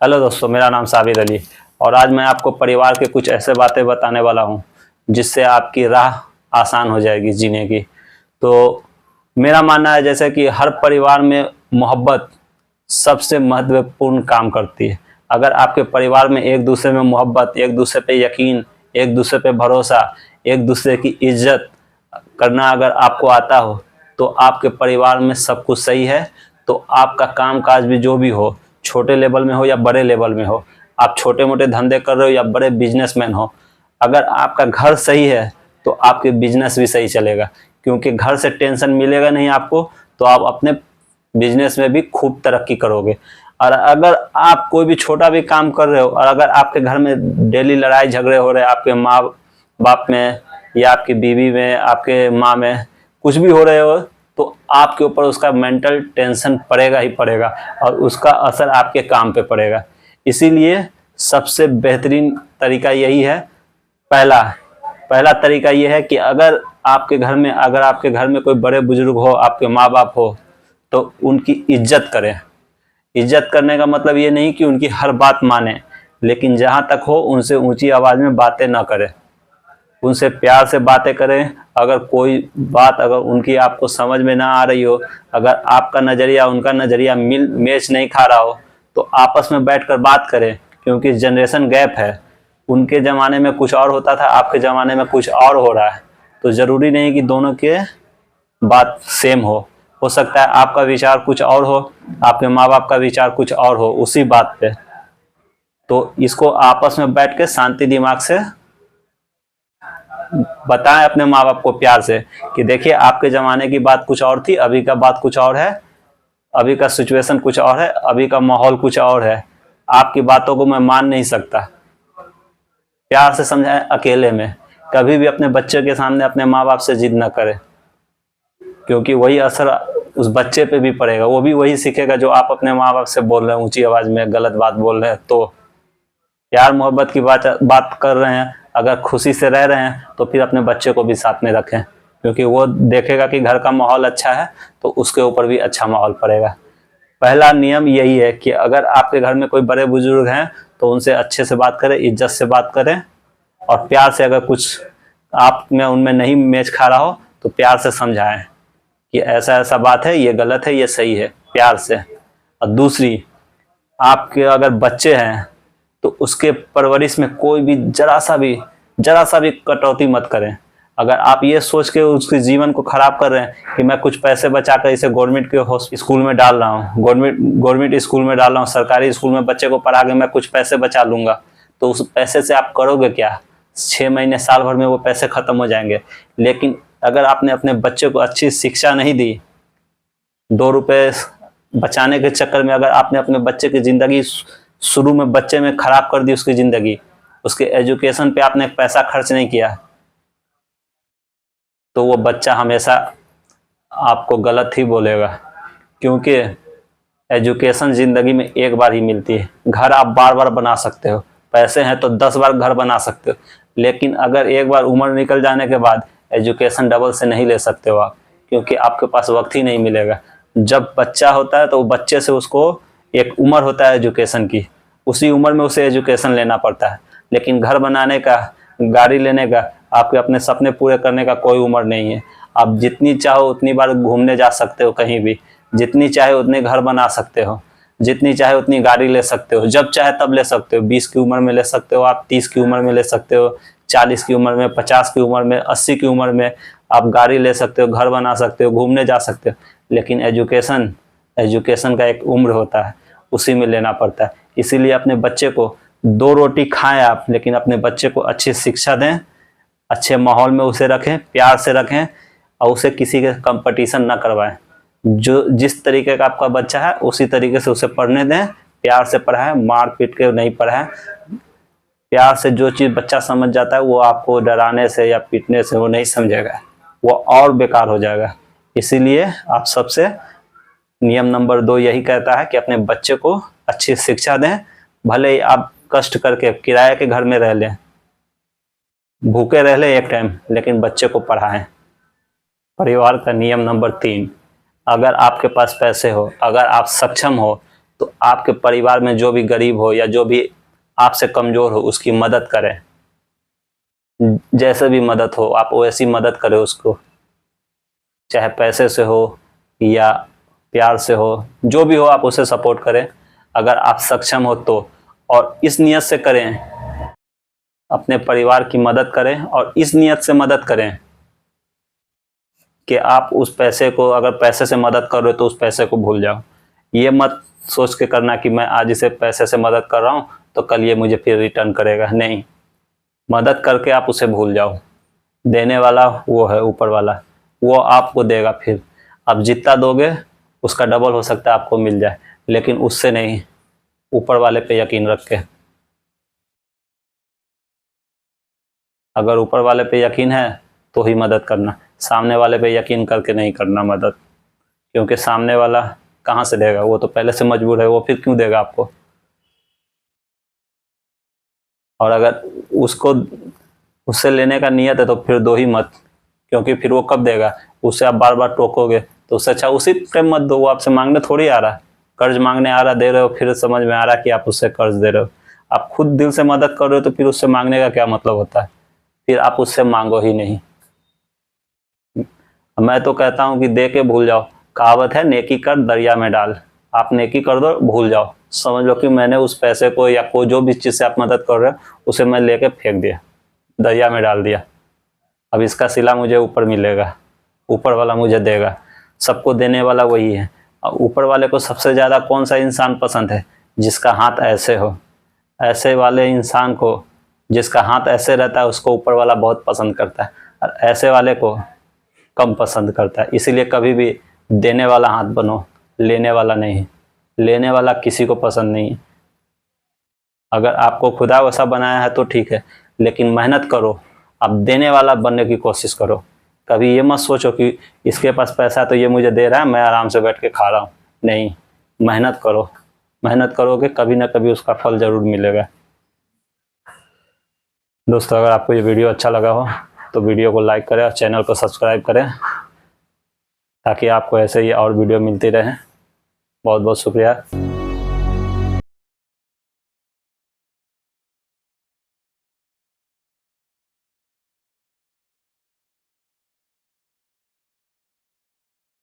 Hello दोस्तों, मेरा नाम साबिर अली और आज मैं आपको परिवार के कुछ ऐसे बातें बताने वाला हूं जिससे आपकी राह आसान हो जाएगी जीने की। तो मेरा मानना है जैसे कि हर परिवार में मोहब्बत सबसे महत्वपूर्ण काम करती है। अगर आपके परिवार में एक दूसरे में मोहब्बत, एक दूसरे पे यकीन, एक दूसरे पे भरोसा, एक दूसरे की इज्जत करना अगर आपको आता हो तो आपके परिवार में सब कुछ सही है। तो आपका काम काज भी जो भी हो, छोटे लेवल में हो या बड़े लेवल में हो, आप छोटे मोटे धंधे कर रहे हो या बड़े बिजनेसमैन हो, अगर आपका घर सही है तो आपके बिजनेस भी सही चलेगा। क्योंकि घर से टेंशन मिलेगा नहीं आपको, तो आप अपने बिजनेस में भी खूब तरक्की करोगे। और अगर आप कोई भी छोटा भी काम कर रहे हो और अगर आपके घर में डेली लड़ाई झगड़े हो रहे हैं, आपके माँ बाप में या आपकी बीवी में, आपके माँ में कुछ भी हो रहे हो, तो आपके ऊपर उसका मेंटल टेंशन पड़ेगा ही पड़ेगा और उसका असर आपके काम पे पड़ेगा। इसीलिए सबसे बेहतरीन तरीका यही है। पहला पहला तरीका यह है कि अगर आपके घर में कोई बड़े बुजुर्ग हो, आपके माँ बाप हो, तो उनकी इज्जत करें। इज्जत करने का मतलब ये नहीं कि उनकी हर बात माने, लेकिन जहाँ तक हो उनसे ऊंची आवाज़ में बातें ना करें, उनसे प्यार से बातें करें। अगर कोई बात अगर उनकी आपको समझ में ना आ रही हो, अगर आपका नज़रिया उनका नज़रिया मैच नहीं खा रहा हो, तो आपस में बैठकर बात करें। क्योंकि जनरेशन गैप है, उनके ज़माने में कुछ और होता था, आपके ज़माने में कुछ और हो रहा है। तो ज़रूरी नहीं कि दोनों के बात सेम हो सकता है आपका विचार कुछ और हो, आपके माँ बाप का विचार कुछ और हो उसी बात पे। तो इसको आपस में बैठ के शांति दिमाग से बताएं अपने माँ बाप को प्यार से कि देखिए, आपके ज़माने की बात कुछ और थी, अभी का बात कुछ और है, अभी का सिचुएशन कुछ और है, अभी का माहौल कुछ और है। आपकी बातों को मैं मान नहीं सकता। प्यार से समझाएं अकेले में। कभी भी अपने बच्चे के सामने अपने माँ बाप से जिद न करें, क्योंकि वही असर उस बच्चे पे भी पड़ेगा। वो भी वही सीखेगा जो आप अपने माँ बाप से बोल रहे हैं, ऊंची आवाज़ में गलत बात बोल रहे हैं। तो प्यार मोहब्बत की बात कर रहे हैं, अगर खुशी से रह रहे हैं तो फिर अपने बच्चे को भी साथ में रखें, क्योंकि वो देखेगा कि घर का माहौल अच्छा है तो उसके ऊपर भी अच्छा माहौल पड़ेगा। पहला नियम यही है कि अगर आपके घर में कोई बड़े बुजुर्ग हैं तो उनसे अच्छे से बात करें, इज्जत से बात करें और प्यार से। अगर कुछ आप में उनमें नहीं मैच खा रहा हो तो प्यार से समझाएं कि ऐसा ऐसा बात है, ये गलत है, ये सही है, प्यार से। और दूसरी, आपके अगर बच्चे हैं तो उसके परवरिश में कोई भी जरा सा भी कटौती मत करें। अगर आप ये सोच के उसके जीवन को खराब कर रहे हैं कि मैं कुछ पैसे बचाकर इसे गवर्नमेंट के स्कूल में डाल रहा हूँ, गवर्नमेंट स्कूल में डाल रहा हूँ, सरकारी स्कूल में बच्चे को पढ़ा के मैं कुछ पैसे बचा लूंगा, तो उस पैसे से आप करोगे क्या? 6 महीने साल भर में वो पैसे खत्म हो जाएंगे। लेकिन अगर आपने अपने बच्चे को अच्छी शिक्षा नहीं दी, 2 रुपये बचाने के चक्कर में अगर आपने अपने बच्चे की ज़िंदगी शुरू में बच्चे में खराब कर दी, उसकी ज़िंदगी, उसके एजुकेशन पे आपने पैसा खर्च नहीं किया, तो वो बच्चा हमेशा आपको गलत ही बोलेगा। क्योंकि एजुकेशन ज़िंदगी में एक बार ही मिलती है। घर आप बार बार बना सकते हो, पैसे हैं तो 10 बार घर बना सकते हो, लेकिन अगर एक बार उम्र निकल जाने के बाद एजुकेशन डबल से नहीं ले सकते हो आप, क्योंकि आपके पास वक्त ही नहीं मिलेगा। जब बच्चा होता है तो बच्चे से उसको एक उम्र होता है एजुकेशन की, उसी उम्र में उसे एजुकेशन लेना पड़ता है। लेकिन घर बनाने का, गाड़ी लेने का, आपके अपने सपने पूरे करने का कोई उम्र नहीं है। आप जितनी चाहो उतनी बार घूमने जा सकते हो कहीं भी, जितनी चाहे उतने घर बना सकते हो, जितनी चाहे उतनी गाड़ी ले सकते हो, जब चाहे तब ले सकते हो। 20 की उम्र में ले सकते हो आप, 30 की उम्र में ले सकते हो, 40 की उम्र में, 50 की उम्र में, 80 की उम्र में आप गाड़ी ले सकते हो, घर बना सकते हो, घूमने जा सकते हो। लेकिन एजुकेशन का एक उम्र होता है, उसी में लेना पड़ता है। इसीलिए अपने बच्चे को 2 रोटी खाएं आप, लेकिन अपने बच्चे को अच्छी शिक्षा दें, अच्छे माहौल में उसे रखें, प्यार से रखें और उसे किसी के कंपटीशन ना करवाएं। जो जिस तरीके का आपका बच्चा है उसी तरीके से उसे पढ़ने दें, प्यार से पढ़ाएं, मार पीट के नहीं पढ़ाएं। प्यार से जो चीज़ बच्चा समझ जाता है वो आपको डराने से या पीटने से वो नहीं समझेगा, वो और बेकार हो जाएगा। इसीलिए आप सबसे नियम नंबर 2 यही कहता है कि अपने बच्चे को अच्छी शिक्षा दें। भले ही आप कष्ट करके किराए के घर में रह लें, भूखे रह लें एक टाइम, लेकिन बच्चे को पढ़ाएं। परिवार का नियम नंबर 3, अगर आपके पास पैसे हो, अगर आप सक्षम हो, तो आपके परिवार में जो भी गरीब हो या जो भी आपसे कमज़ोर हो उसकी मदद करें। जैसे भी मदद हो आप वैसी मदद करें उसको, चाहे पैसे से हो या प्यार से हो, जो भी हो आप उसे सपोर्ट करें अगर आप सक्षम हो तो। और इस नियत से करें, अपने परिवार की मदद करें और इस नियत से मदद करें कि आप उस पैसे को, अगर पैसे से मदद कर रहे हो तो उस पैसे को भूल जाओ। ये मत सोच के करना कि मैं आज इसे पैसे से मदद कर रहा हूँ तो कल ये मुझे फिर रिटर्न करेगा। नहीं, मदद करके आप उसे भूल जाओ। देने वाला वो है ऊपर वाला, वो आपको देगा। फिर आप जितना दोगे उसका डबल हो सकता है आपको मिल जाए, लेकिन उससे नहीं, ऊपर वाले पे यकीन रख के। अगर ऊपर वाले पे यकीन है तो ही मदद करना, सामने वाले पे यकीन करके नहीं करना मदद, क्योंकि सामने वाला कहाँ से देगा, वो तो पहले से मजबूर है, वो फिर क्यों देगा आपको। और अगर उसको उससे लेने का नियत है तो फिर दो ही मत, क्योंकि फिर वो कब देगा, उससे आप बार बार टोकोगे तो उससे अच्छा उसी टाइम मत दो। वो आपसे मांगने थोड़ी आ रहा, कर्ज मांगने आ रहा, दे रहे हो, फिर समझ में आ रहा कि आप उससे कर्ज दे रहे हो। आप खुद दिल से मदद कर रहे हो तो फिर उससे मांगने का क्या मतलब होता है, फिर आप उससे मांगो ही नहीं। मैं तो कहता हूँ कि दे के भूल जाओ। कहावत है नेकी कर दरिया में डाल, आप नेकी कर दो, भूल जाओ, समझ लो कि मैंने उस पैसे को या कोई जो भी चीज़ से आप मदद कर रहे हो उसे मैं लेके फेंक दिया, दरिया में डाल दिया। अब इसका सिला मुझे ऊपर मिलेगा, ऊपर वाला मुझे देगा। सबको देने वाला वही है। और ऊपर वाले को सबसे ज़्यादा कौन सा इंसान पसंद है, जिसका हाथ ऐसे हो। ऐसे वाले इंसान को, जिसका हाथ ऐसे रहता है, उसको ऊपर वाला बहुत पसंद करता है, और ऐसे वाले को कम पसंद करता है। इसीलिए कभी भी देने वाला हाथ बनो, लेने वाला नहीं। लेने वाला किसी को पसंद नहीं है। अगर आपको खुदा वैसा बनाया है तो ठीक है, लेकिन मेहनत करो, आप देने वाला बनने की कोशिश करो। कभी ये मत सोचो कि इसके पास पैसा तो ये मुझे दे रहा है, मैं आराम से बैठ के खा रहा हूँ। नहीं, मेहनत करो, मेहनत करोगे कभी ना कभी उसका फल जरूर मिलेगा। दोस्तों, अगर आपको ये वीडियो अच्छा लगा हो तो वीडियो को लाइक करें और चैनल को सब्सक्राइब करें, ताकि आपको ऐसे ही और वीडियो मिलती रहे। बहुत बहुत शुक्रिया।